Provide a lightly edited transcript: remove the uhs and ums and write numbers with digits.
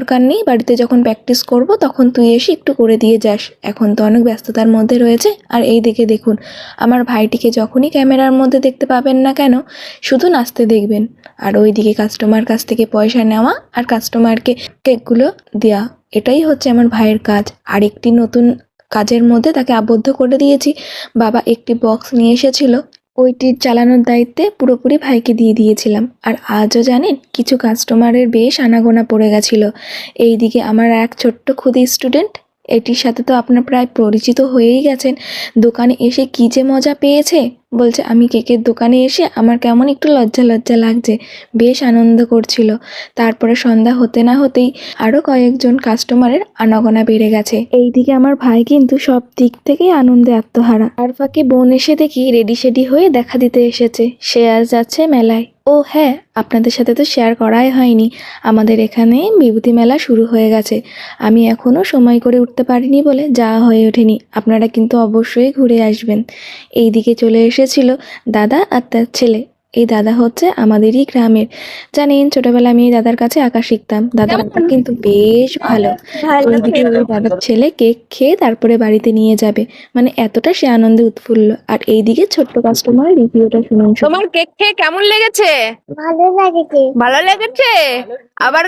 দরকার নেই, বাড়িতে যখন প্র্যাকটিস করব তখন তুই এসে একটু করে দিয়ে যাস, এখন তো অনেক ব্যস্ততার মধ্যে রয়েছে। আর এই দিকে দেখুন, আমার ভাইটিকে যখনই ক্যামেরার মধ্যে দেখতে পাবেন না কেন শুধু নাচতে দেখবেন, আর ওই দিকে কাস্টমার কাছ থেকে পয়সা নেওয়া আর কাস্টমারকে কেকগুলো দেওয়া, এটাই হচ্ছে আমার ভাইয়ের কাজ। আর একটি নতুন কাজের মধ্যে তাকে আবদ্ধ করে দিয়েছি। বাবা একটি বক্স নিয়ে এসেছিল, ওইটির চালানোর দায়িত্বে পুরোপুরি ভাইকে দিয়ে দিয়েছিলাম। আর আজও জানেন, কিছু কাস্টমারের বেশ আনাগোনা পড়ে গেছিলো। এইদিকে আমার এক ছোট্ট ক্ষুদে স্টুডেন্ট, এটির সাথে তো আপনার প্রায় পরিচিত হয়েই গেছেন, দোকানে এসে কী যে মজা পেয়েছে। বলছে আমি কেকের দোকানে এসে আমার কেমন একটু লজ্জা লজ্জা লাগছে, বেশ আনন্দ করছিল। তারপরে সন্ধ্যা হতে না হতেই আরও কয়েকজন কাস্টমারের আনাগোনা বেড়ে গেছে। এইদিকে আমার ভাই কিন্তু সব দিক থেকেই আনন্দে আত্মহারা। আর ফাঁকে বোন এসে দেখি রেডি সেডি হয়ে দেখা দিতে এসেছে, সে আজ যাচ্ছে মেলায়। ও হ্যাঁ, আপনাদের সাথে তো শেয়ার করাই হয়নি, আমাদের এখানে বিভূতি মেলা শুরু হয়ে গেছে। আমি এখনও সময় করে উঠতে পারিনি বলে যাওয়া হয়ে ওঠেনি, আপনারা কিন্তু অবশ্যই ঘুরে আসবেন। এই দিকে চলে এসেছিল দাদা আর তার ছেলে। এই দাদা হচ্ছে আমাদেরই গ্রামের, জানেন ছোটবেলা আমি এই দাদার কাছে আঁকা শিখতাম, দাদার আঁকা কিন্তু বেশ ভালো। ওইদিকে ওই দাদার ছেলে কেক খেয়ে তারপরে বাড়িতে নিয়ে যাবে, মানে এতটা সে আনন্দে উৎফুল্ল। আর এইদিকে ছোট্ট কাস্টমার রিভিউটা শুনুন। তোমার কেক খেয়ে কেমন লেগেছে? ভালো লাগেছে। ভালো লেগেছে? আবার